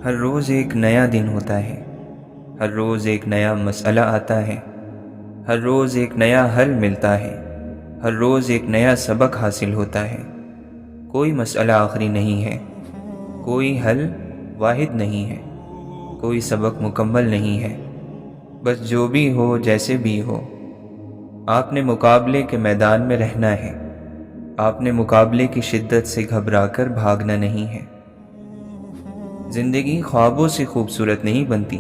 ہر روز ایک نیا دن ہوتا ہے، ہر روز ایک نیا مسئلہ آتا ہے، ہر روز ایک نیا حل ملتا ہے، ہر روز ایک نیا سبق حاصل ہوتا ہے۔ کوئی مسئلہ آخری نہیں ہے، کوئی حل واحد نہیں ہے، کوئی سبق مکمل نہیں ہے۔ بس جو بھی ہو، جیسے بھی ہو، آپ نے مقابلے کے میدان میں رہنا ہے۔ آپ نے مقابلے کی شدت سے گھبرا کر بھاگنا نہیں ہے۔ زندگی خوابوں سے خوبصورت نہیں بنتی،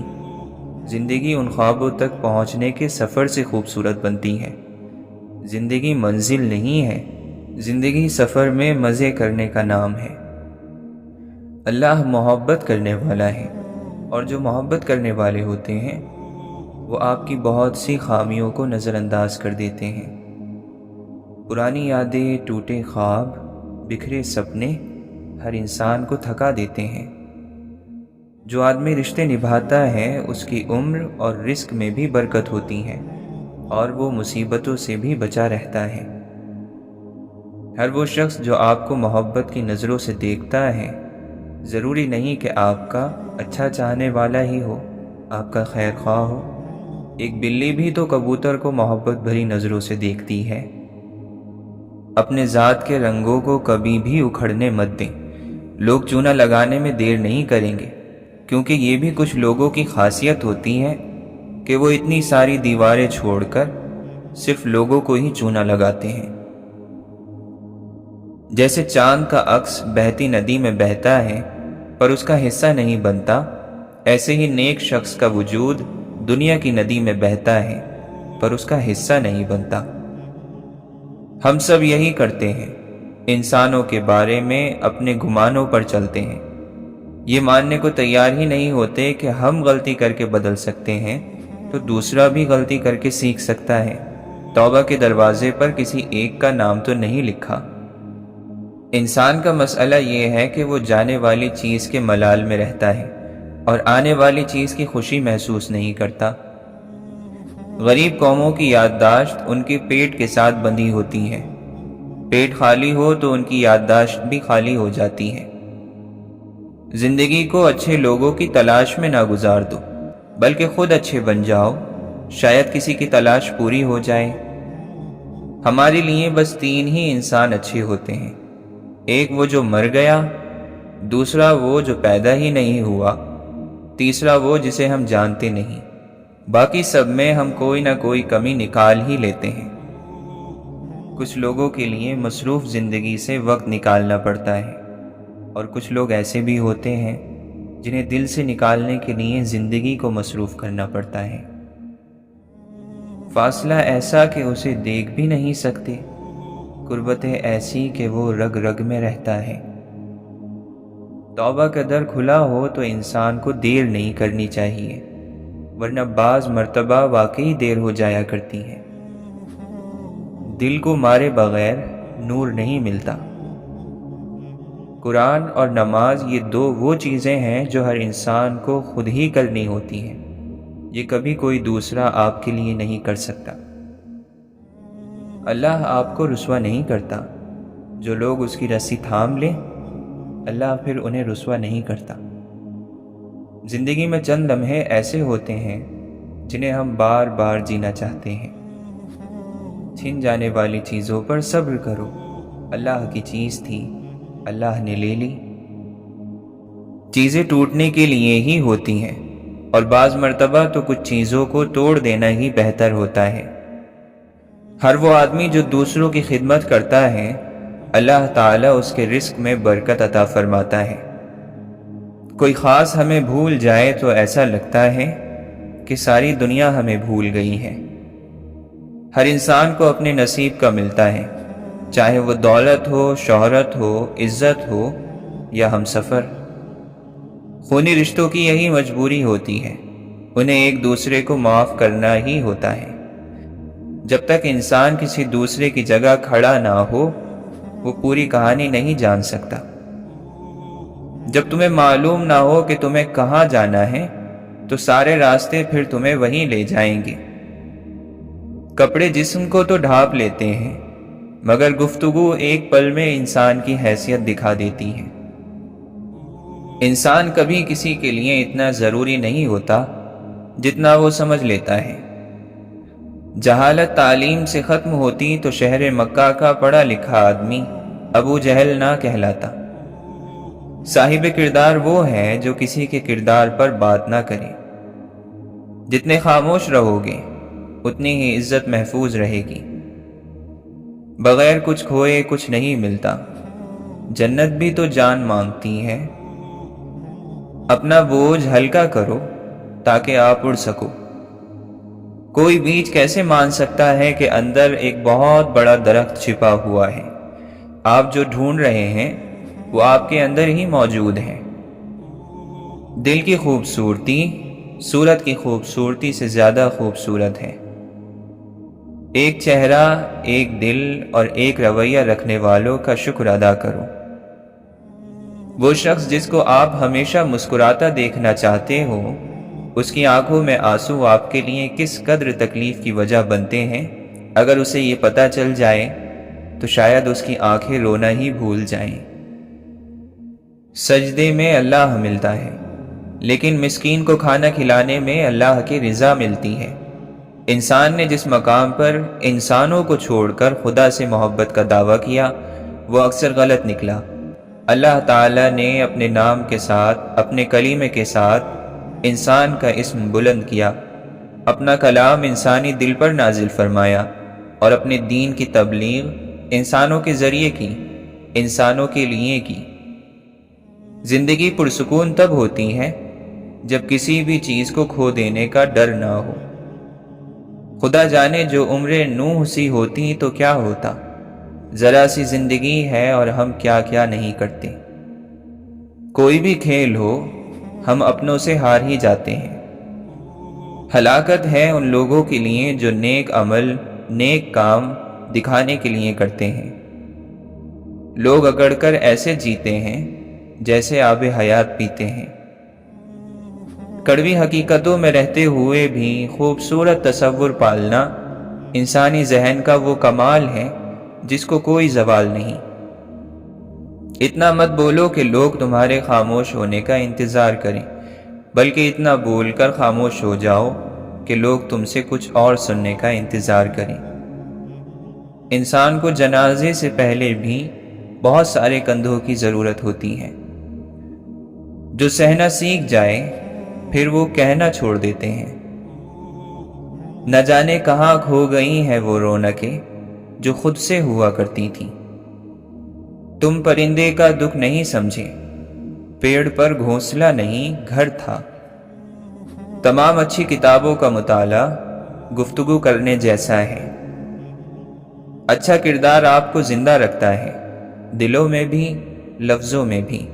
زندگی ان خوابوں تک پہنچنے کے سفر سے خوبصورت بنتی ہے۔ زندگی منزل نہیں ہے، زندگی سفر میں مزے کرنے کا نام ہے۔ اللہ محبت کرنے والا ہے، اور جو محبت کرنے والے ہوتے ہیں وہ آپ کی بہت سی خامیوں کو نظر انداز کر دیتے ہیں۔ پرانی یادیں، ٹوٹے خواب، بکھرے سپنے ہر انسان کو تھکا دیتے ہیں۔ جو آدمی رشتے نبھاتا ہے اس کی عمر اور رزق میں بھی برکت ہوتی ہے، اور وہ مصیبتوں سے بھی بچا رہتا ہے۔ ہر وہ شخص جو آپ کو محبت کی نظروں سے دیکھتا ہے، ضروری نہیں کہ آپ کا اچھا چاہنے والا ہی ہو، آپ کا خیر خواہ ہو۔ ایک بلی بھی تو کبوتر کو محبت بھری نظروں سے دیکھتی ہے۔ اپنے ذات کے رنگوں کو کبھی بھی اکھڑنے مت دیں۔ لوگ چونا لگانے میں دیر نہیں کریں گے، کیونکہ یہ بھی کچھ لوگوں کی خاصیت ہوتی ہے کہ وہ اتنی ساری دیواریں چھوڑ کر صرف لوگوں کو ہی چونا لگاتے ہیں۔ جیسے چاند کا عکس بہتی ندی میں بہتا ہے پر اس کا حصہ نہیں بنتا، ایسے ہی نیک شخص کا وجود دنیا کی ندی میں بہتا ہے پر اس کا حصہ نہیں بنتا۔ ہم سب یہی کرتے ہیں، انسانوں کے بارے میں اپنے گمانوں پر چلتے ہیں۔ یہ ماننے کو تیار ہی نہیں ہوتے کہ ہم غلطی کر کے بدل سکتے ہیں تو دوسرا بھی غلطی کر کے سیکھ سکتا ہے۔ توبہ کے دروازے پر کسی ایک کا نام تو نہیں لکھا۔ انسان کا مسئلہ یہ ہے کہ وہ جانے والی چیز کے ملال میں رہتا ہے اور آنے والی چیز کی خوشی محسوس نہیں کرتا۔ غریب قوموں کی یادداشت ان کے پیٹ کے ساتھ بندھی ہوتی ہے۔ پیٹ خالی ہو تو ان کی یادداشت بھی خالی ہو جاتی ہے۔ زندگی کو اچھے لوگوں کی تلاش میں نہ گزار دو، بلکہ خود اچھے بن جاؤ، شاید کسی کی تلاش پوری ہو جائے۔ ہمارے لیے بس 3 ہی انسان اچھے ہوتے ہیں، ایک وہ جو مر گیا، دوسرا وہ جو پیدا ہی نہیں ہوا، تیسرا وہ جسے ہم جانتے نہیں۔ باقی سب میں ہم کوئی نہ کوئی کمی نکال ہی لیتے ہیں۔ کچھ لوگوں کے لیے مصروف زندگی سے وقت نکالنا پڑتا ہے، اور کچھ لوگ ایسے بھی ہوتے ہیں جنہیں دل سے نکالنے کے لیے زندگی کو مصروف کرنا پڑتا ہے۔ فاصلہ ایسا کہ اسے دیکھ بھی نہیں سکتے، قربتیں ایسی کہ وہ رگ رگ میں رہتا ہے۔ توبہ کا در کھلا ہو تو انسان کو دیر نہیں کرنی چاہیے، ورنہ بعض مرتبہ واقعی دیر ہو جایا کرتی ہے۔ دل کو مارے بغیر نور نہیں ملتا۔ قرآن اور نماز یہ 2 وہ چیزیں ہیں جو ہر انسان کو خود ہی کرنی ہوتی ہیں، یہ کبھی کوئی دوسرا آپ کے لیے نہیں کر سکتا۔ اللہ آپ کو رسوا نہیں کرتا، جو لوگ اس کی رسی تھام لیں اللہ پھر انہیں رسوا نہیں کرتا۔ زندگی میں چند لمحے ایسے ہوتے ہیں جنہیں ہم بار بار جینا چاہتے ہیں۔ چھن جانے والی چیزوں پر صبر کرو، اللہ کی چیز تھی، اللہ نے لے لی۔ چیزیں ٹوٹنے کے لیے ہی ہوتی ہیں، اور بعض مرتبہ تو کچھ چیزوں کو توڑ دینا ہی بہتر ہوتا ہے۔ ہر وہ آدمی جو دوسروں کی خدمت کرتا ہے، اللہ تعالیٰ اس کے رزق میں برکت عطا فرماتا ہے۔ کوئی خاص ہمیں بھول جائے تو ایسا لگتا ہے کہ ساری دنیا ہمیں بھول گئی ہے۔ ہر انسان کو اپنے نصیب کا ملتا ہے، چاہے وہ دولت ہو، شہرت ہو، عزت ہو یا ہم سفر۔ خونی رشتوں کی یہی مجبوری ہوتی ہے، انہیں ایک دوسرے کو معاف کرنا ہی ہوتا ہے۔ جب تک انسان کسی دوسرے کی جگہ کھڑا نہ ہو وہ پوری کہانی نہیں جان سکتا۔ جب تمہیں معلوم نہ ہو کہ تمہیں کہاں جانا ہے تو سارے راستے پھر تمہیں وہیں لے جائیں گے۔ کپڑے جسم کو تو ڈھانپ لیتے ہیں، مگر گفتگو ایک پل میں انسان کی حیثیت دکھا دیتی ہے۔ انسان کبھی کسی کے لیے اتنا ضروری نہیں ہوتا جتنا وہ سمجھ لیتا ہے۔ جہالت تعلیم سے ختم ہوتی تو شہر مکہ کا پڑھا لکھا آدمی ابو جہل نہ کہلاتا۔ صاحب کردار وہ ہے جو کسی کے کردار پر بات نہ کرے۔ جتنے خاموش رہو گے اتنی ہی عزت محفوظ رہے گی۔ بغیر کچھ کھوئے کچھ نہیں ملتا۔ جنت بھی تو جان مانگتی ہے۔ اپنا بوجھ ہلکا کرو تاکہ آپ اڑ سکو۔ کوئی بیج کیسے مان سکتا ہے کہ اندر ایک بہت بڑا درخت چھپا ہوا ہے؟ آپ جو ڈھونڈ رہے ہیں وہ آپ کے اندر ہی موجود ہے۔ دل کی خوبصورتی صورت کی خوبصورتی سے زیادہ خوبصورت ہے۔ ایک چہرہ، ایک دل اور ایک رویہ رکھنے والوں کا شکر ادا کرو۔ وہ شخص جس کو آپ ہمیشہ مسکراتا دیکھنا چاہتے ہو، اس کی آنکھوں میں آنسو آپ کے لیے کس قدر تکلیف کی وجہ بنتے ہیں، اگر اسے یہ پتہ چل جائے تو شاید اس کی آنکھیں رونا ہی بھول جائیں۔ سجدے میں اللہ ملتا ہے، لیکن مسکین کو کھانا کھلانے میں اللہ کی رضا ملتی ہے۔ انسان نے جس مقام پر انسانوں کو چھوڑ کر خدا سے محبت کا دعویٰ کیا وہ اکثر غلط نکلا۔ اللہ تعالیٰ نے اپنے نام کے ساتھ، اپنے کلیمے کے ساتھ انسان کا اسم بلند کیا، اپنا کلام انسانی دل پر نازل فرمایا اور اپنے دین کی تبلیغ انسانوں کے ذریعے کی، انسانوں کے لیے کی۔ زندگی پرسکون تب ہوتی ہے جب کسی بھی چیز کو کھو دینے کا ڈر نہ ہو۔ خدا جانے جو عمر نوح سی ہوتی تو کیا ہوتا۔ ذرا سی زندگی ہے اور ہم کیا کیا نہیں کرتے۔ کوئی بھی کھیل ہو ہم اپنوں سے ہار ہی جاتے ہیں۔ ہلاکت ہے ان لوگوں کے لیے جو نیک عمل، نیک کام دکھانے کے لیے کرتے ہیں۔ لوگ اکڑ کر ایسے جیتے ہیں جیسے آب حیات پیتے ہیں۔ کڑوی حقیقتوں میں رہتے ہوئے بھی خوبصورت تصور پالنا انسانی ذہن کا وہ کمال ہے جس کو کوئی زوال نہیں۔ اتنا مت بولو کہ لوگ تمہارے خاموش ہونے کا انتظار کریں، بلکہ اتنا بول کر خاموش ہو جاؤ کہ لوگ تم سے کچھ اور سننے کا انتظار کریں۔ انسان کو جنازے سے پہلے بھی بہت سارے کندھوں کی ضرورت ہوتی ہے۔ جو سہنا سیکھ جائے پھر وہ کہنا چھوڑ دیتے ہیں۔ نہ جانے کہاں کھو گئی ہیں وہ رونقیں جو خود سے ہوا کرتی تھی۔ تم پرندے کا دکھ نہیں سمجھے، پیڑ پر گھونسلہ نہیں گھر تھا۔ تمام اچھی کتابوں کا مطالعہ گفتگو کرنے جیسا ہے۔ اچھا کردار آپ کو زندہ رکھتا ہے، دلوں میں بھی، لفظوں میں بھی۔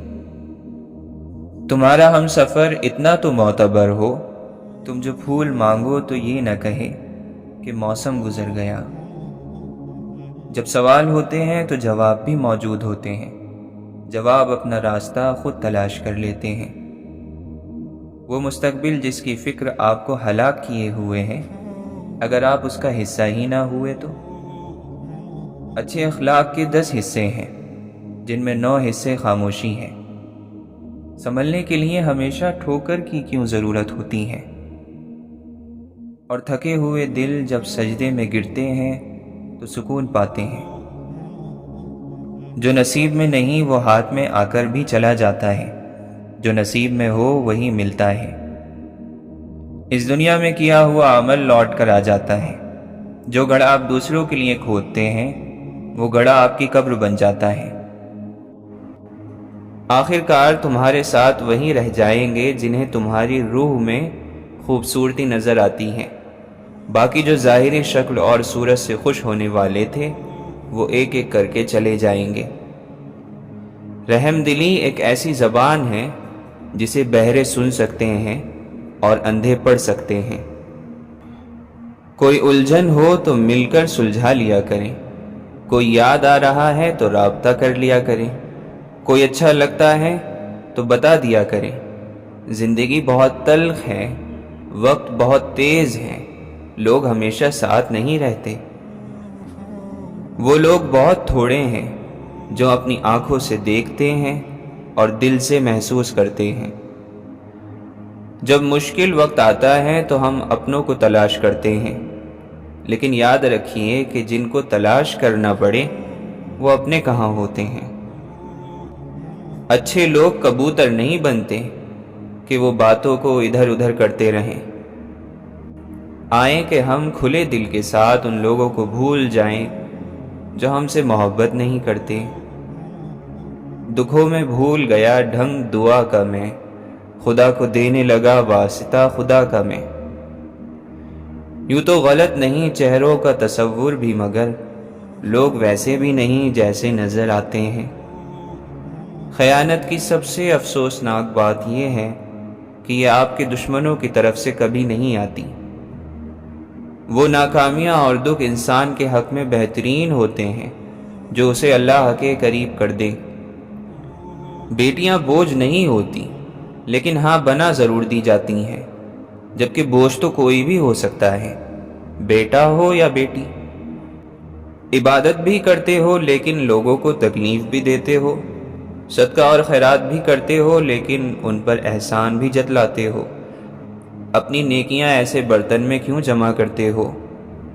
تمہارا ہم سفر اتنا تو معتبر ہو، تم جو پھول مانگو تو یہ نہ کہے کہ موسم گزر گیا۔ جب سوال ہوتے ہیں تو جواب بھی موجود ہوتے ہیں۔ جواب اپنا راستہ خود تلاش کر لیتے ہیں۔ وہ مستقبل جس کی فکر آپ کو ہلاک کیے ہوئے ہیں، اگر آپ اس کا حصہ ہی نہ ہوئے تو۔ اچھے اخلاق کے 10 حصے ہیں جن میں 9 حصے خاموشی ہیں۔ سنبھلنے کے لیے ہمیشہ ٹھوکر کی کیوں ضرورت ہوتی ہے؟ اور تھکے ہوئے دل جب سجدے میں گرتے ہیں تو سکون پاتے ہیں۔ جو نصیب میں نہیں وہ ہاتھ میں آ کر بھی چلا جاتا ہے، جو نصیب میں ہو وہی ملتا ہے۔ اس دنیا میں کیا ہوا عمل لوٹ کر آ جاتا ہے۔ جو گڑھا آپ دوسروں کے لیے کھودتے ہیں وہ گڑھا آپ کی قبر بن جاتا ہے۔ آخر کار تمہارے ساتھ وہی رہ جائیں گے جنہیں تمہاری روح میں خوبصورتی نظر آتی ہے۔ باقی جو ظاہری شکل اور صورت سے خوش ہونے والے تھے وہ ایک ایک کر کے چلے جائیں گے۔ رحم دلی ایک ایسی زبان ہے جسے بہرے سن سکتے ہیں اور اندھے پڑھ سکتے ہیں۔ کوئی الجھن ہو تو مل کر سلجھا لیا کریں، کوئی یاد آ رہا ہے تو رابطہ کر لیا کریں، کوئی اچھا لگتا ہے تو بتا دیا کریں۔ زندگی بہت تلخ ہے، وقت بہت تیز ہے، لوگ ہمیشہ ساتھ نہیں رہتے۔ وہ لوگ بہت تھوڑے ہیں جو اپنی آنکھوں سے دیکھتے ہیں اور دل سے محسوس کرتے ہیں۔ جب مشکل وقت آتا ہے تو ہم اپنوں کو تلاش کرتے ہیں، لیکن یاد رکھیے کہ جن کو تلاش کرنا پڑے وہ اپنے کہاں ہوتے ہیں۔ اچھے لوگ کبوتر نہیں بنتے کہ وہ باتوں کو ادھر ادھر کرتے رہیں۔ آئیں کہ ہم کھلے دل کے ساتھ ان لوگوں کو بھول جائیں جو ہم سے محبت نہیں کرتے۔ دکھوں میں بھول گیا ڈھنگ دعا کا میں، خدا کو دینے لگا واسطہ خدا کا میں۔ یوں تو غلط نہیں چہروں کا تصور بھی، مگر لوگ ویسے بھی نہیں جیسے نظر آتے ہیں۔ خیانت کی سب سے افسوسناک بات یہ ہے کہ یہ آپ کے دشمنوں کی طرف سے کبھی نہیں آتی۔ وہ ناکامیاں اور دکھ انسان کے حق میں بہترین ہوتے ہیں جو اسے اللہ کے قریب کر دے۔ بیٹیاں بوجھ نہیں ہوتی، لیکن ہاں بنا ضرور دی جاتی ہیں، جبکہ بوجھ تو کوئی بھی ہو سکتا ہے، بیٹا ہو یا بیٹی۔ عبادت بھی کرتے ہو لیکن لوگوں کو تکلیف بھی دیتے ہو، صدقہ اور خیرات بھی کرتے ہو لیکن ان پر احسان بھی جتلاتے ہو۔ اپنی نیکیاں ایسے برتن میں کیوں جمع کرتے ہو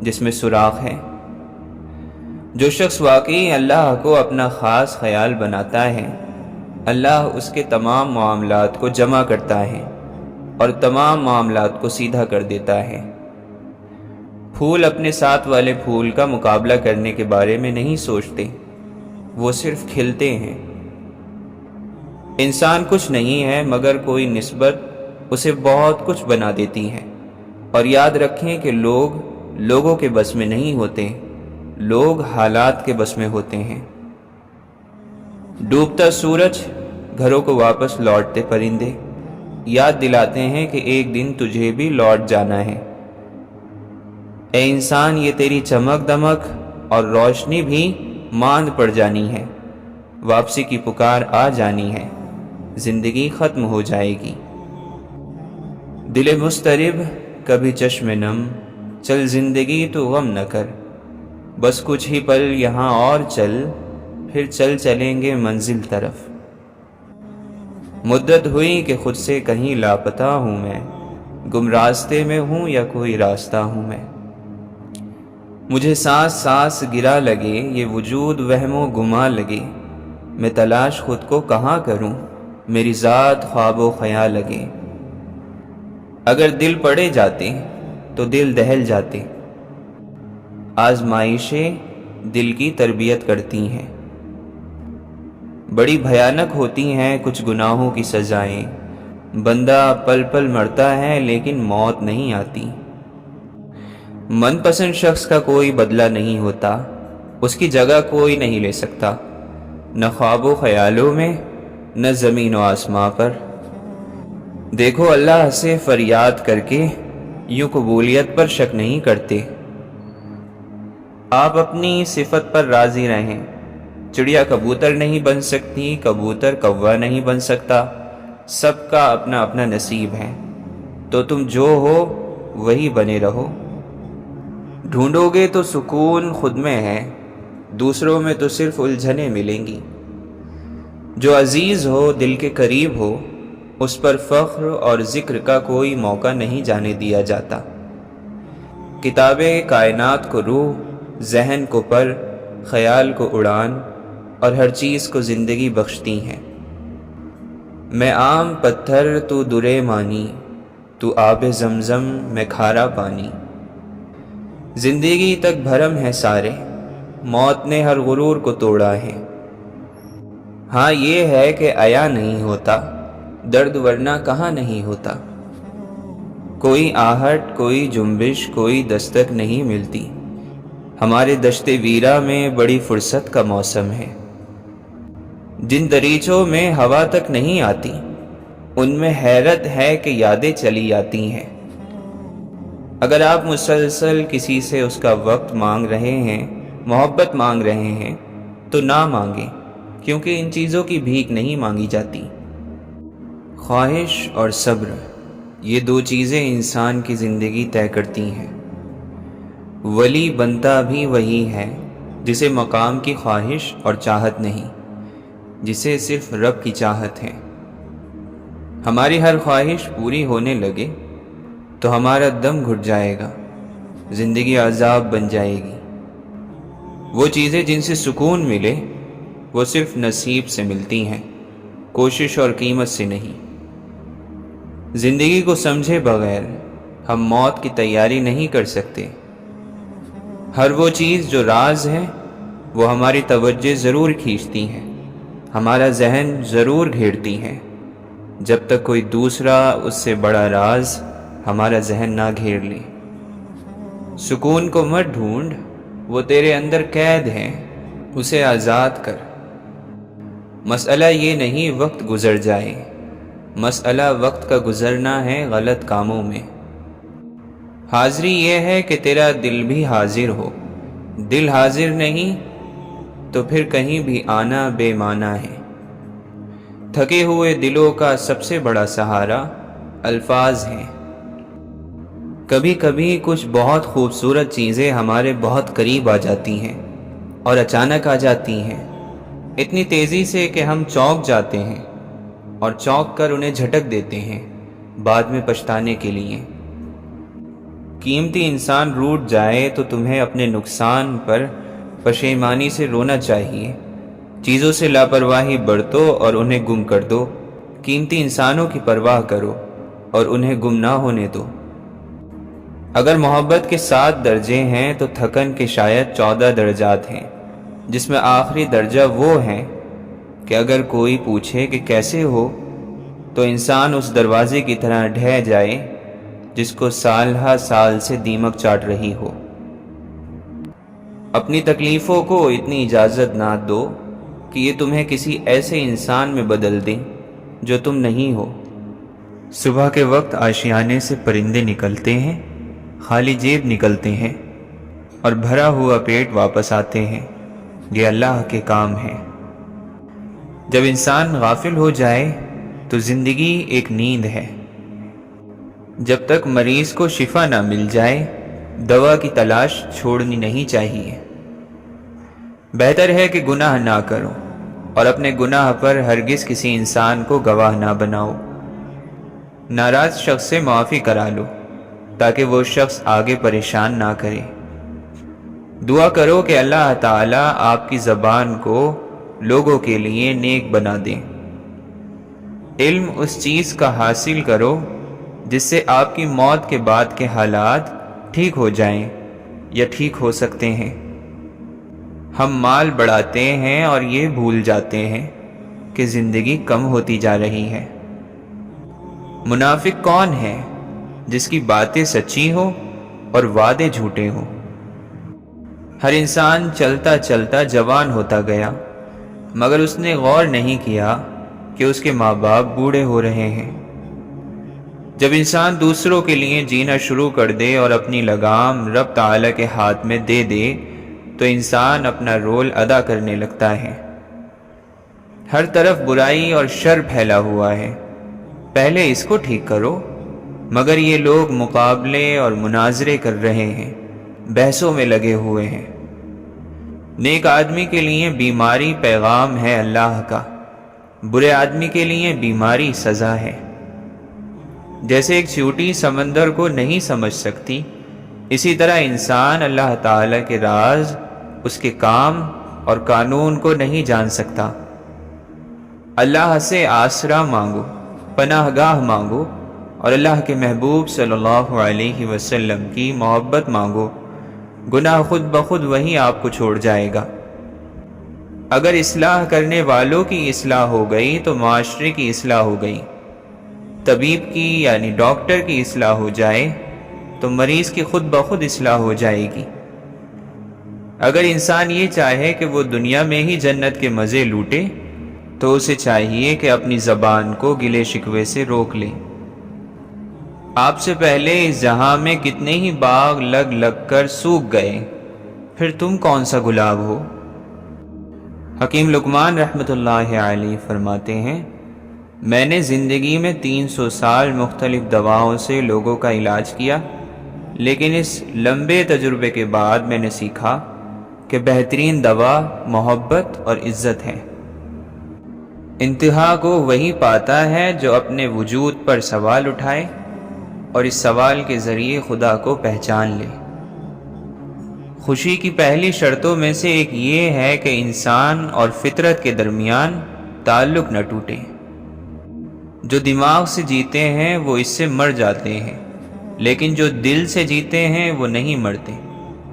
جس میں سوراخ ہے؟ جو شخص واقعی اللہ کو اپنا خاص خیال بناتا ہے، اللہ اس کے تمام معاملات کو جمع کرتا ہے اور تمام معاملات کو سیدھا کر دیتا ہے۔ پھول اپنے ساتھ والے پھول کا مقابلہ کرنے کے بارے میں نہیں سوچتے، وہ صرف کھلتے ہیں۔ انسان کچھ نہیں ہے مگر کوئی نسبت اسے بہت کچھ بنا دیتی ہے۔ اور یاد رکھیں کہ لوگ لوگوں کے بس میں نہیں ہوتے، لوگ حالات کے بس میں ہوتے ہیں۔ ڈوبتا سورج، گھروں کو واپس لوٹتے پرندے یاد دلاتے ہیں کہ ایک دن تجھے بھی لوٹ جانا ہے۔ اے انسان، یہ تیری چمک دمک اور روشنی بھی ماند پڑ جانی ہے، واپسی کی پکار آ جانی ہے، زندگی ختم ہو جائے گی۔ دل مضطرب کبھی چشم نم، چل زندگی تو غم نہ کر، بس کچھ ہی پل یہاں اور چل، پھر چل چلیں گے منزل طرف۔ مدت ہوئی کہ خود سے کہیں لاپتہ ہوں میں، گم راستے میں ہوں یا کوئی راستہ ہوں میں۔ مجھے سانس سانس گرا لگے، یہ وجود وہم و گما لگے، میں تلاش خود کو کہاں کروں، میری ذات خواب و خیال لگے۔ اگر دل پڑے جاتے تو دل دہل جاتے، آزمائشیں دل کی تربیت کرتی ہیں۔ بڑی بھیانک ہوتی ہیں کچھ گناہوں کی سزائیں، بندہ پل پل مرتا ہے لیکن موت نہیں آتی۔ من پسند شخص کا کوئی بدلہ نہیں ہوتا، اس کی جگہ کوئی نہیں لے سکتا، نہ خواب و خیالوں میں نہ زمین و آسماں پر۔ دیکھو اللہ سے فریاد کر کے یوں قبولیت پر شک نہیں کرتے۔ آپ اپنی صفت پر راضی رہیں۔ چڑیا کبوتر نہیں بن سکتی، کبوتر کوا نہیں بن سکتا، سب کا اپنا اپنا نصیب ہے، تو تم جو ہو وہی بنے رہو۔ ڈھونڈو گے تو سکون خود میں ہے، دوسروں میں تو صرف الجھنیں ملیں گی۔ جو عزیز ہو، دل کے قریب ہو، اس پر فخر اور ذکر کا کوئی موقع نہیں جانے دیا جاتا۔ کتابیں کائنات کو روح، ذہن کو پر، خیال کو اڑان اور ہر چیز کو زندگی بخشتی ہیں۔ میں عام پتھر تو درے مانی، تو آب زمزم میں کھارا پانی۔ زندگی تک بھرم ہے سارے، موت نے ہر غرور کو توڑا ہے۔ ہاں یہ ہے کہ عیا نہیں ہوتا، درد ورنہ کہاں نہیں ہوتا۔ کوئی آہٹ، کوئی جنبش، کوئی دستک نہیں ملتی۔ ہمارے دشت ویرا میں بڑی فرصت کا موسم ہے۔ جن دریچوں میں ہوا تک نہیں آتی، ان میں حیرت ہے کہ یادیں چلی آتی ہیں۔ اگر آپ مسلسل کسی سے اس کا وقت مانگ رہے ہیں، محبت مانگ رہے ہیں، تو نہ مانگیں، کیونکہ ان چیزوں کی بھیک نہیں مانگی جاتی۔ خواہش اور صبر، یہ دو چیزیں انسان کی زندگی طے کرتی ہیں۔ ولی بنتا بھی وہی ہے جسے مقام کی خواہش اور چاہت نہیں، جسے صرف رب کی چاہت ہے۔ ہماری ہر خواہش پوری ہونے لگے تو ہمارا دم گھٹ جائے گا، زندگی عذاب بن جائے گی۔ وہ چیزیں جن سے سکون ملے وہ صرف نصیب سے ملتی ہیں، کوشش اور قیمت سے نہیں۔ زندگی کو سمجھے بغیر ہم موت کی تیاری نہیں کر سکتے۔ ہر وہ چیز جو راز ہے وہ ہماری توجہ ضرور کھینچتی ہے، ہمارا ذہن ضرور گھیرتی ہے، جب تک کوئی دوسرا اس سے بڑا راز ہمارا ذہن نہ گھیر لے۔ سکون کو مت ڈھونڈ، وہ تیرے اندر قید ہے، اسے آزاد کر۔ مسئلہ یہ نہیں وقت گزر جائے، مسئلہ وقت کا گزرنا ہے غلط کاموں میں۔ حاضری یہ ہے کہ تیرا دل بھی حاضر ہو، دل حاضر نہیں تو پھر کہیں بھی آنا بے معنی ہے۔ تھکے ہوئے دلوں کا سب سے بڑا سہارا الفاظ ہیں۔ کبھی کبھی کچھ بہت خوبصورت چیزیں ہمارے بہت قریب آ جاتی ہیں اور اچانک آ جاتی ہیں، اتنی تیزی سے کہ ہم چونک جاتے ہیں اور چونک کر انہیں جھٹک دیتے ہیں بعد میں پچھتانے کے لیے۔ قیمتی انسان روٹھ جائے تو تمہیں اپنے نقصان پر پشیمانی سے رونا چاہیے۔ چیزوں سے لاپرواہی برتو اور انہیں گم کر دو، قیمتی انسانوں کی پرواہ کرو اور انہیں گم نہ ہونے دو۔ اگر محبت کے 7 درجے ہیں تو تھکن کے شاید 14 درجات ہیں، جس میں آخری درجہ وہ ہے کہ اگر کوئی پوچھے کہ کیسے ہو تو انسان اس دروازے کی طرح ڈھہ جائے جس کو سال ہا سال سے دیمک چاٹ رہی ہو۔ اپنی تکلیفوں کو اتنی اجازت نہ دو کہ یہ تمہیں کسی ایسے انسان میں بدل دیں جو تم نہیں ہو۔ صبح کے وقت آشیانے سے پرندے نکلتے ہیں، خالی جیب نکلتے ہیں اور بھرا ہوا پیٹ واپس آتے ہیں، یہ اللہ کے کام ہے۔ جب انسان غافل ہو جائے تو زندگی ایک نیند ہے۔ جب تک مریض کو شفا نہ مل جائے دوا کی تلاش چھوڑنی نہیں چاہیے۔ بہتر ہے کہ گناہ نہ کرو اور اپنے گناہ پر ہرگز کسی انسان کو گواہ نہ بناؤ۔ ناراض شخص سے معافی کرا لو تاکہ وہ شخص آگے پریشان نہ کرے۔ دعا کرو کہ اللہ تعالیٰ آپ کی زبان کو لوگوں کے لیے نیک بنا دے۔ علم اس چیز کا حاصل کرو جس سے آپ کی موت کے بعد کے حالات ٹھیک ہو جائیں یا ٹھیک ہو سکتے ہیں۔ ہم مال بڑھاتے ہیں اور یہ بھول جاتے ہیں کہ زندگی کم ہوتی جا رہی ہے۔ منافق کون ہے؟ جس کی باتیں سچی ہوں اور وعدے جھوٹے ہوں۔ ہر انسان چلتا چلتا جوان ہوتا گیا، مگر اس نے غور نہیں کیا کہ اس کے ماں باپ بوڑھے ہو رہے ہیں۔ جب انسان دوسروں کے لیے جینا شروع کر دے اور اپنی لگام رب تعالیٰ کے ہاتھ میں دے دے تو انسان اپنا رول ادا کرنے لگتا ہے۔ ہر طرف برائی اور شر پھیلا ہوا ہے، پہلے اس کو ٹھیک کرو، مگر یہ لوگ مقابلے اور مناظرے کر رہے ہیں، بحثوں میں لگے ہوئے ہیں۔ نیک آدمی کے لیے بیماری پیغام ہے اللہ کا، برے آدمی کے لیے بیماری سزا ہے۔ جیسے ایک چیونٹی سمندر کو نہیں سمجھ سکتی، اسی طرح انسان اللہ تعالیٰ کے راز، اس کے کام اور قانون کو نہیں جان سکتا۔ اللہ سے آسرا مانگو، پناہ گاہ مانگو اور اللہ کے محبوب صلی اللہ علیہ وسلم کی محبت مانگو، گناہ خود بخود وہی آپ کو چھوڑ جائے گا۔ اگر اصلاح کرنے والوں کی اصلاح ہو گئی تو معاشرے کی اصلاح ہو گئی۔ طبیب کی یعنی ڈاکٹر کی اصلاح ہو جائے تو مریض کی خود بخود اصلاح ہو جائے گی۔ اگر انسان یہ چاہے کہ وہ دنیا میں ہی جنت کے مزے لوٹے تو اسے چاہیے کہ اپنی زبان کو گلے شکوے سے روک لے۔ آپ سے پہلے اس جہاں میں کتنے ہی باغ لگ لگ کر سوکھ گئے، پھر تم کون سا گلاب ہو؟ حکیم لقمان رحمۃ اللہ علیہ فرماتے ہیں، میں نے زندگی میں 300 سال مختلف دواؤں سے لوگوں کا علاج کیا، لیکن اس لمبے تجربے کے بعد میں نے سیکھا کہ بہترین دوا محبت اور عزت ہے۔ انتہا کو وہی پاتا ہے جو اپنے وجود پر سوال اٹھائے اور اس سوال کے ذریعے خدا کو پہچان لے۔ خوشی کی پہلی شرطوں میں سے ایک یہ ہے کہ انسان اور فطرت کے درمیان تعلق نہ ٹوٹے۔ جو دماغ سے جیتے ہیں وہ اس سے مر جاتے ہیں، لیکن جو دل سے جیتے ہیں وہ نہیں مرتے،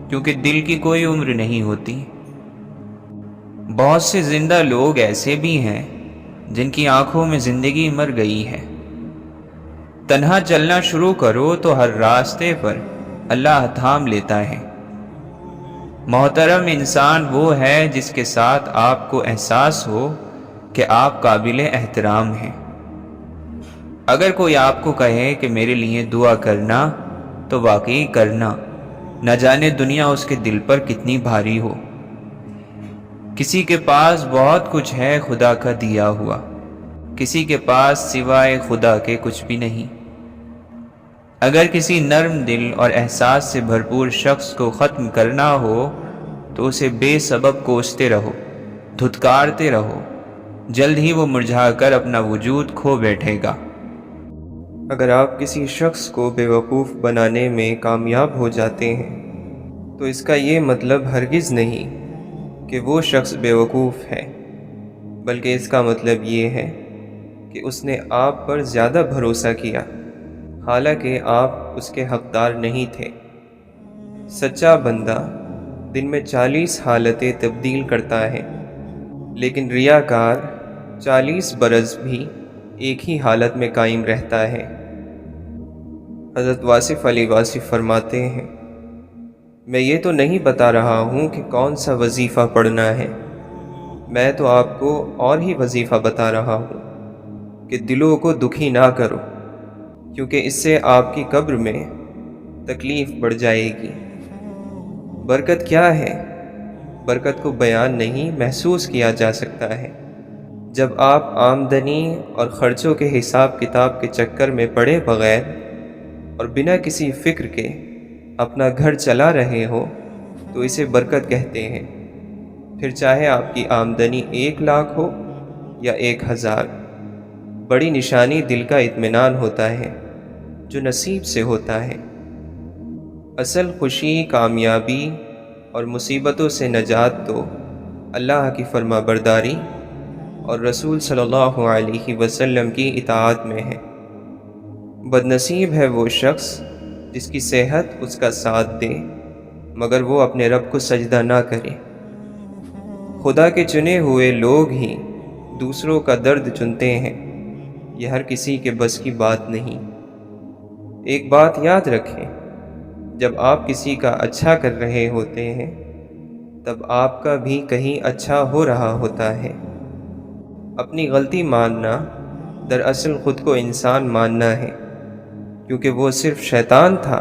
کیونکہ دل کی کوئی عمر نہیں ہوتی۔ بہت سے زندہ لوگ ایسے بھی ہیں جن کی آنکھوں میں زندگی مر گئی ہے۔ تنہا چلنا شروع کرو تو ہر راستے پر اللہ تھام لیتا ہے۔ محترم انسان وہ ہے جس کے ساتھ آپ کو احساس ہو کہ آپ قابل احترام ہیں۔ اگر کوئی آپ کو کہے کہ میرے لیے دعا کرنا تو واقعی کرنا، نہ جانے دنیا اس کے دل پر کتنی بھاری ہو۔ کسی کے پاس بہت کچھ ہے خدا کا دیا ہوا، کسی کے پاس سوائے خدا کے کچھ بھی نہیں۔ اگر کسی نرم دل اور احساس سے بھرپور شخص کو ختم کرنا ہو تو اسے بے سبب کوستے رہو، دھتکارتے رہو، جلد ہی وہ مرجھا کر اپنا وجود کھو بیٹھے گا۔ اگر آپ کسی شخص کو بیوقوف بنانے میں کامیاب ہو جاتے ہیں تو اس کا یہ مطلب ہرگز نہیں کہ وہ شخص بیوقوف ہے، بلکہ اس کا مطلب یہ ہے کہ اس نے آپ پر زیادہ بھروسہ کیا، حالانکہ آپ اس کے حقدار نہیں تھے۔ سچا بندہ دن میں 40 حالتیں تبدیل کرتا ہے، لیکن ریاکار 40 برس بھی ایک ہی حالت میں قائم رہتا ہے۔ حضرت واصف علی واصف فرماتے ہیں، میں یہ تو نہیں بتا رہا ہوں کہ کون سا وظیفہ پڑھنا ہے، میں تو آپ کو اور ہی وظیفہ بتا رہا ہوں کہ دلوں کو دکھی نہ کرو، کیونکہ اس سے آپ کی قبر میں تکلیف بڑھ جائے گی۔ برکت کیا ہے؟ برکت کو بیان نہیں، محسوس کیا جا سکتا ہے۔ جب آپ آمدنی اور خرچوں کے حساب کتاب کے چکر میں پڑے بغیر اور بنا کسی فکر کے اپنا گھر چلا رہے ہو تو اسے برکت کہتے ہیں، پھر چاہے آپ کی آمدنی 1 لاکھ ہو یا 1000۔ بڑی نشانی دل کا اطمینان ہوتا ہے جو نصیب سے ہوتا ہے۔ اصل خوشی، کامیابی اور مصیبتوں سے نجات تو اللہ کی فرما برداری اور رسول صلی اللہ علیہ وسلم کی اطاعت میں ہے۔ بد نصیب ہے وہ شخص جس کی صحت اس کا ساتھ دے مگر وہ اپنے رب کو سجدہ نہ کرے۔ خدا کے چنے ہوئے لوگ ہی دوسروں کا درد چنتے ہیں، یہ ہر کسی کے بس کی بات نہیں۔ ایک بات یاد رکھیں، جب آپ کسی کا اچھا کر رہے ہوتے ہیں تب آپ کا بھی کہیں اچھا ہو رہا ہوتا ہے۔ اپنی غلطی ماننا دراصل خود کو انسان ماننا ہے، کیونکہ وہ صرف شیطان تھا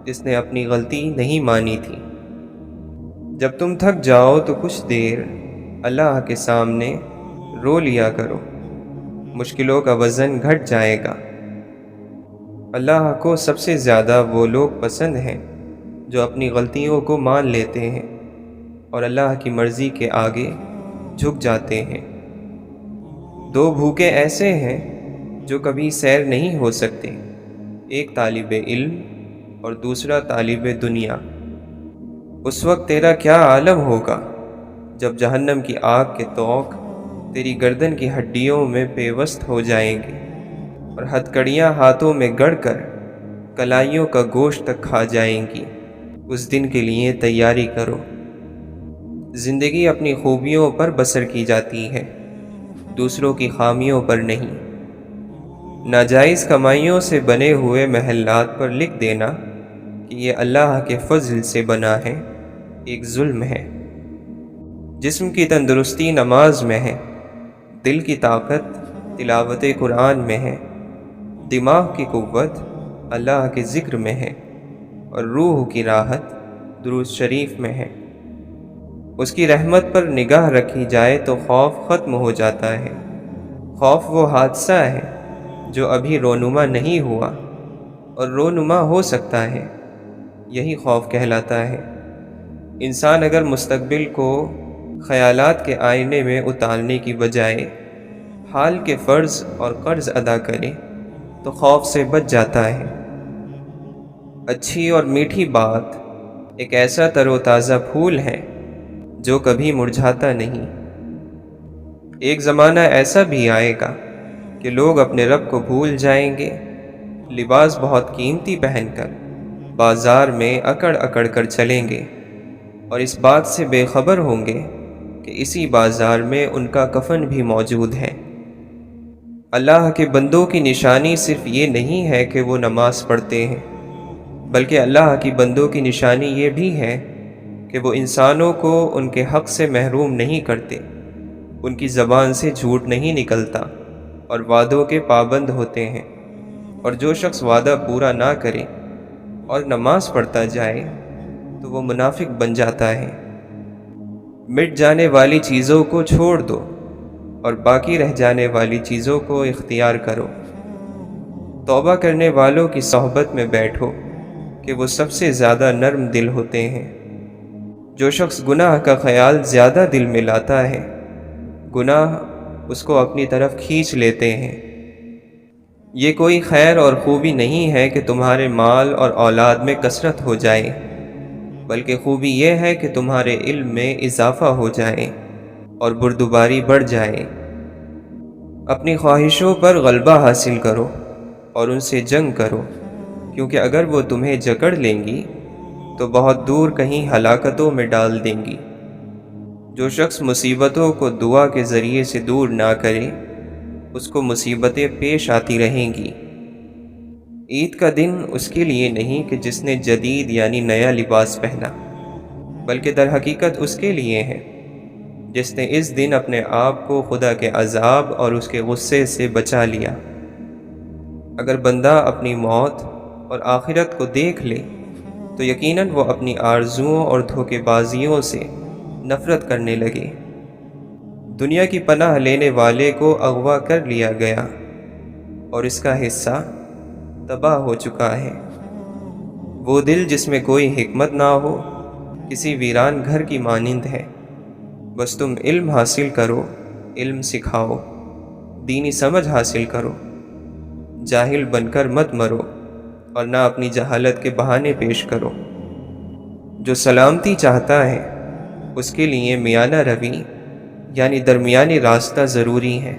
جس نے اپنی غلطی نہیں مانی تھی۔ جب تم تھک جاؤ تو کچھ دیر اللہ کے سامنے رو لیا کرو، مشکلوں کا وزن گھٹ جائے گا۔ اللہ کو سب سے زیادہ وہ لوگ پسند ہیں جو اپنی غلطیوں کو مان لیتے ہیں اور اللہ کی مرضی کے آگے جھک جاتے ہیں۔ 2 بھوکے ایسے ہیں جو کبھی سیر نہیں ہو سکتے، ایک طالب علم اور دوسرا طالب دنیا۔ اس وقت تیرا کیا عالم ہوگا جب جہنم کی آگ کے طوق تیری گردن کی ہڈیوں میں پیوست ہو جائیں گے اور ہتھکڑیاں ہاتھوں میں گڑ کر کلائیوں کا گوشت تک کھا جائیں گی۔ اس دن کے لیے تیاری کرو۔ زندگی اپنی خوبیوں پر بسر کی جاتی ہے، دوسروں کی خامیوں پر نہیں۔ ناجائز کمائیوں سے بنے ہوئے محلات پر لکھ دینا کہ یہ اللہ کے فضل سے بنا ہے، ایک ظلم ہے۔ جسم کی تندرستی نماز میں ہے، دل کی طاقت تلاوت قرآن میں ہے، دماغ کی قوت اللہ کے ذکر میں ہے اور روح کی راحت درود شریف میں ہے۔ اس کی رحمت پر نگاہ رکھی جائے تو خوف ختم ہو جاتا ہے۔ خوف وہ حادثہ ہے جو ابھی رونما نہیں ہوا اور رونما ہو سکتا ہے، یہی خوف کہلاتا ہے۔ انسان اگر مستقبل کو خیالات کے آئینے میں اتارنے کی بجائے حال کے فرض اور قرض ادا کرے تو خوف سے بچ جاتا ہے۔ اچھی اور میٹھی بات ایک ایسا تر و تازہ پھول ہے جو کبھی مرجھاتا نہیں۔ ایک زمانہ ایسا بھی آئے گا کہ لوگ اپنے رب کو بھول جائیں گے، لباس بہت قیمتی پہن کر بازار میں اکڑ اکڑ کر چلیں گے اور اس بات سے بے خبر ہوں گے کہ اسی بازار میں ان کا کفن بھی موجود ہے۔ اللہ کے بندوں کی نشانی صرف یہ نہیں ہے کہ وہ نماز پڑھتے ہیں، بلکہ اللہ کی بندوں کی نشانی یہ بھی ہے کہ وہ انسانوں کو ان کے حق سے محروم نہیں کرتے، ان کی زبان سے جھوٹ نہیں نکلتا اور وعدوں کے پابند ہوتے ہیں۔ اور جو شخص وعدہ پورا نہ کرے اور نماز پڑھتا جائے تو وہ منافق بن جاتا ہے۔ مٹ جانے والی چیزوں کو چھوڑ دو اور باقی رہ جانے والی چیزوں کو اختیار کرو۔ توبہ کرنے والوں کی صحبت میں بیٹھو کہ وہ سب سے زیادہ نرم دل ہوتے ہیں۔ جو شخص گناہ کا خیال زیادہ دل میں لاتا ہے، گناہ اس کو اپنی طرف کھینچ لیتے ہیں۔ یہ کوئی خیر اور خوبی نہیں ہے کہ تمہارے مال اور اولاد میں کثرت ہو جائے، بلکہ خوبی یہ ہے کہ تمہارے علم میں اضافہ ہو جائے اور بردباری بڑھ جائے۔ اپنی خواہشوں پر غلبہ حاصل کرو اور ان سے جنگ کرو، کیونکہ اگر وہ تمہیں جکڑ لیں گی تو بہت دور کہیں ہلاکتوں میں ڈال دیں گی۔ جو شخص مصیبتوں کو دعا کے ذریعے سے دور نہ کرے، اس کو مصیبتیں پیش آتی رہیں گی۔ عید کا دن اس کے لیے نہیں کہ جس نے جدید یعنی نیا لباس پہنا، بلکہ در حقیقت اس کے لیے ہے جس نے اس دن اپنے آپ کو خدا کے عذاب اور اس کے غصے سے بچا لیا۔ اگر بندہ اپنی موت اور آخرت کو دیکھ لے تو یقیناً وہ اپنی آرزوؤں اور دھوکے بازیوں سے نفرت کرنے لگے۔ دنیا کی پناہ لینے والے کو اغوا کر لیا گیا اور اس کا حصہ تباہ ہو چکا ہے۔ وہ دل جس میں کوئی حکمت نہ ہو کسی ویران گھر کی مانند ہے۔ بس تم علم حاصل کرو، علم سکھاؤ، دینی سمجھ حاصل کرو، جاہل بن کر مت مرو اور نہ اپنی جہالت کے بہانے پیش کرو۔ جو سلامتی چاہتا ہے اس کے لیے میانہ روی یعنی درمیانی راستہ ضروری ہے۔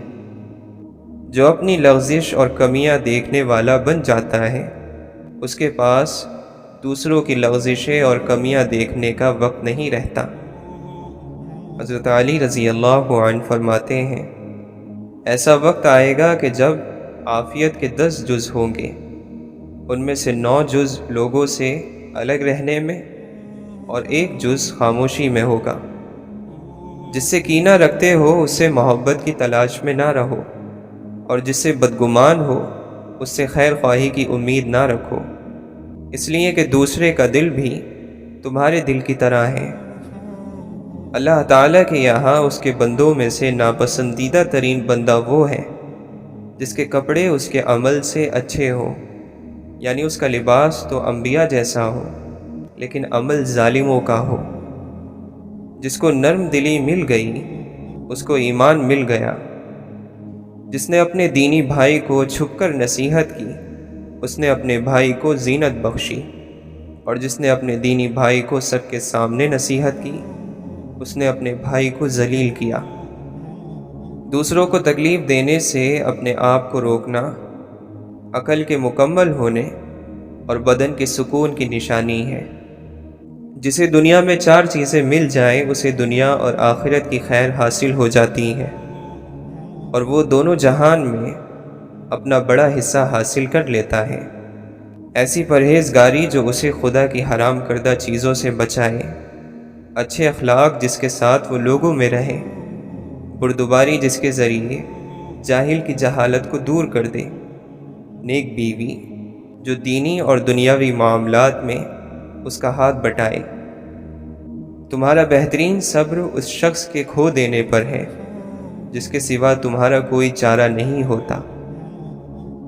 جو اپنی لغزش اور کمیاں دیکھنے والا بن جاتا ہے، اس کے پاس دوسروں کی لغزشیں اور کمیاں دیکھنے کا وقت نہیں رہتا۔ حضرت علی رضی اللہ عنہ فرماتے ہیں، ایسا وقت آئے گا کہ جب عافیت کے 10 جز ہوں گے، ان میں سے 9 جز لوگوں سے الگ رہنے میں اور 1 جز خاموشی میں ہوگا۔ جس سے کینہ رکھتے ہو اس سے محبت کی تلاش میں نہ رہو، اور جس سے بدگمان ہو اس سے خیر خواہی کی امید نہ رکھو، اس لیے کہ دوسرے کا دل بھی تمہارے دل کی طرح ہے۔ اللہ تعالیٰ کے یہاں اس کے بندوں میں سے ناپسندیدہ ترین بندہ وہ ہے جس کے کپڑے اس کے عمل سے اچھے ہوں، یعنی اس کا لباس تو انبیاء جیسا ہو لیکن عمل ظالموں کا ہو۔ جس کو نرم دلی مل گئی اس کو ایمان مل گیا۔ جس نے اپنے دینی بھائی کو چھپ کر نصیحت کی اس نے اپنے بھائی کو زینت بخشی، اور جس نے اپنے دینی بھائی کو سب کے سامنے نصیحت کی اس نے اپنے بھائی کو ذلیل کیا۔ دوسروں کو تکلیف دینے سے اپنے آپ کو روکنا عقل کے مکمل ہونے اور بدن کے سکون کی نشانی ہے۔ جسے دنیا میں 4 چیزیں مل جائیں اسے دنیا اور آخرت کی خیر حاصل ہو جاتی ہے، اور وہ دونوں جہان میں اپنا بڑا حصہ حاصل کر لیتا ہے۔ ایسی پرہیزگاری جو اسے خدا کی حرام کردہ چیزوں سے بچائے، اچھے اخلاق جس کے ساتھ وہ لوگوں میں رہے، بردباری جس کے ذریعے جاہل کی جہالت کو دور کر دے، نیک بیوی جو دینی اور دنیاوی معاملات میں اس کا ہاتھ بٹائے۔ تمہارا بہترین صبر اس شخص کے کھو دینے پر ہے جس کے سوا تمہارا کوئی چارہ نہیں ہوتا۔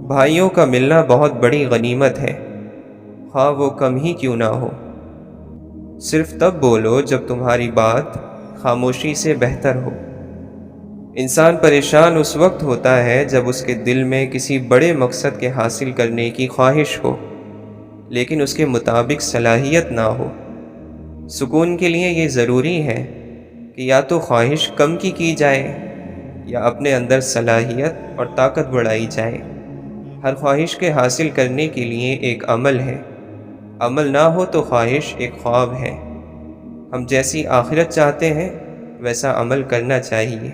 بھائیوں کا ملنا بہت بڑی غنیمت ہے، خواہ وہ کم ہی کیوں نہ ہو۔ صرف تب بولو جب تمہاری بات خاموشی سے بہتر ہو۔ انسان پریشان اس وقت ہوتا ہے جب اس کے دل میں کسی بڑے مقصد کے حاصل کرنے کی خواہش ہو، لیکن اس کے مطابق صلاحیت نہ ہو۔ سکون کے لیے یہ ضروری ہے کہ یا تو خواہش کم کی جائے یا اپنے اندر صلاحیت اور طاقت بڑھائی جائے۔ ہر خواہش کے حاصل کرنے کے لیے ایک عمل ہے، عمل نہ ہو تو خواہش ایک خواب ہے۔ ہم جیسی آخرت چاہتے ہیں ویسا عمل کرنا چاہیے۔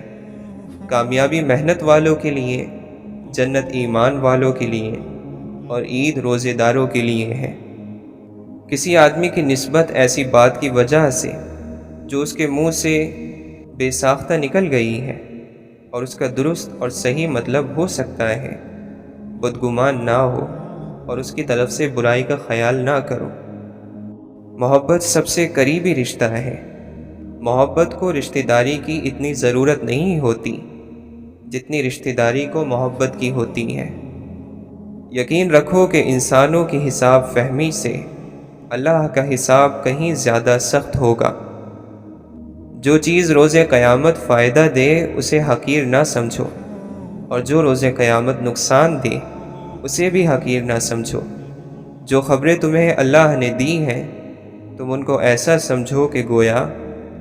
کامیابی محنت والوں کے لیے، جنت ایمان والوں کے لیے، اور عید روزے داروں کے لیے ہے۔ کسی آدمی کی نسبت ایسی بات کی وجہ سے جو اس کے منہ سے بے ساختہ نکل گئی ہے اور اس کا درست اور صحیح مطلب ہو سکتا ہے، بدگمان نہ ہو اور اس کی طرف سے برائی کا خیال نہ کرو۔ محبت سب سے قریبی رشتہ ہے۔ محبت کو رشتہ داری کی اتنی ضرورت نہیں ہوتی جتنی رشتہ داری کو محبت کی ہوتی ہے۔ یقین رکھو کہ انسانوں کی حساب فہمی سے اللہ کا حساب کہیں زیادہ سخت ہوگا۔ جو چیز روز قیامت فائدہ دے اسے حقیر نہ سمجھو، اور جو روز قیامت نقصان دے اسے بھی حقیر نہ سمجھو۔ جو خبریں تمہیں اللہ نے دی ہیں تم ان کو ایسا سمجھو کہ گویا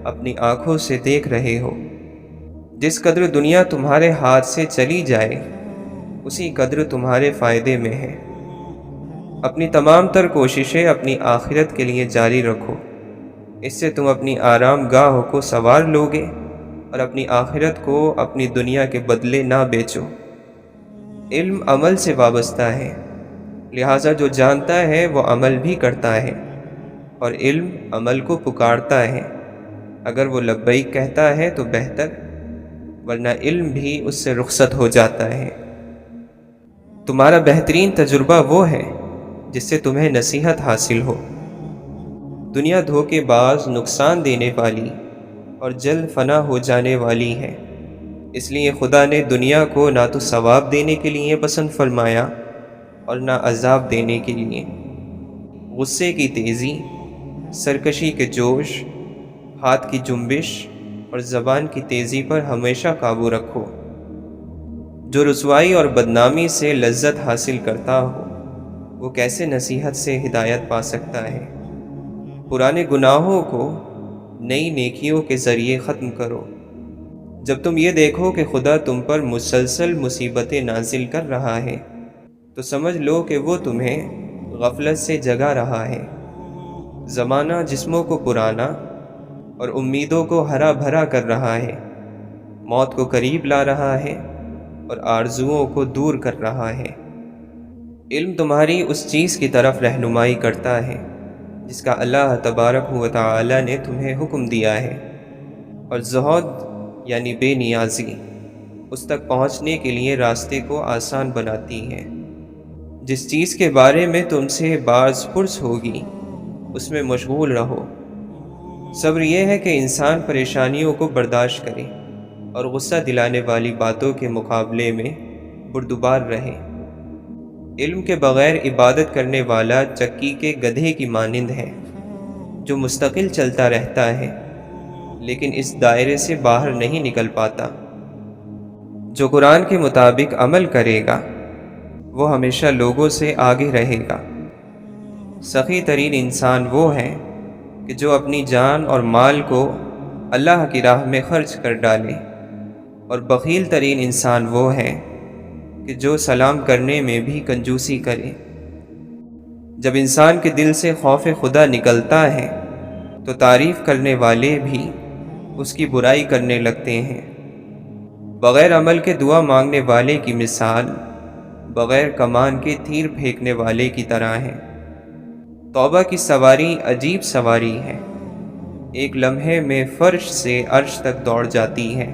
اپنی آنکھوں سے دیکھ رہے ہو۔ جس قدر دنیا تمہارے ہاتھ سے چلی جائے اسی قدر تمہارے فائدے میں ہے۔ اپنی تمام تر کوششیں اپنی آخرت کے لیے جاری رکھو، اس سے تم اپنی آرام گاہ کو سنوار لوگے اور اپنی آخرت کو اپنی دنیا کے بدلے نہ بیچو۔ علم عمل سے وابستہ ہے، لہٰذا جو جانتا ہے وہ عمل بھی کرتا ہے، اور علم عمل کو پکارتا ہے۔ اگر وہ لبیک کہتا ہے تو بہتر، ورنہ علم بھی اس سے رخصت ہو جاتا ہے۔ تمہارا بہترین تجربہ وہ ہے جس سے تمہیں نصیحت حاصل ہو۔ دنیا دھوکے باز، نقصان دینے والی اور جلد فنا ہو جانے والی ہے، اس لیے خدا نے دنیا کو نہ تو ثواب دینے کے لیے پسند فرمایا اور نہ عذاب دینے کے لیے۔ غصے کی تیزی، سرکشی کے جوش، ہاتھ کی جنبش اور زبان کی تیزی پر ہمیشہ قابو رکھو۔ جو رسوائی اور بدنامی سے لذت حاصل کرتا ہو وہ کیسے نصیحت سے ہدایت پا سکتا ہے؟ پرانے گناہوں کو نئی نیکیوں کے ذریعے ختم کرو۔ جب تم یہ دیکھو کہ خدا تم پر مسلسل مصیبتیں نازل کر رہا ہے تو سمجھ لو کہ وہ تمہیں غفلت سے جگا رہا ہے۔ زمانہ جسموں کو پرانا اور امیدوں کو ہرا بھرا کر رہا ہے، موت کو قریب لا رہا ہے اور آرزوؤں کو دور کر رہا ہے۔ علم تمہاری اس چیز کی طرف رہنمائی کرتا ہے جس کا اللہ تبارک و تعالی نے تمہیں حکم دیا ہے، اور زہد یعنی بے نیازی اس تک پہنچنے کے لیے راستے کو آسان بناتی ہے۔ جس چیز کے بارے میں تم سے باز پرس ہوگی اس میں مشغول رہو۔ صبر یہ ہے کہ انسان پریشانیوں کو برداشت کرے اور غصہ دلانے والی باتوں کے مقابلے میں بردبار رہے۔ علم کے بغیر عبادت کرنے والا چکی کے گدھے کی مانند ہے جو مستقل چلتا رہتا ہے لیکن اس دائرے سے باہر نہیں نکل پاتا۔ جو قرآن کے مطابق عمل کرے گا وہ ہمیشہ لوگوں سے آگے رہے گا۔ سخی ترین انسان وہ ہے کہ جو اپنی جان اور مال کو اللہ کی راہ میں خرچ کر ڈالے، اور بخیل ترین انسان وہ ہے کہ جو سلام کرنے میں بھی کنجوسی کرے۔ جب انسان کے دل سے خوف خدا نکلتا ہے تو تعریف کرنے والے بھی اس کی برائی کرنے لگتے ہیں۔ بغیر عمل کے دعا مانگنے والے کی مثال بغیر کمان کے تیر پھینکنے والے کی طرح ہے۔ توبہ کی سواری عجیب سواری ہے، ایک لمحے میں فرش سے عرش تک دوڑ جاتی ہے۔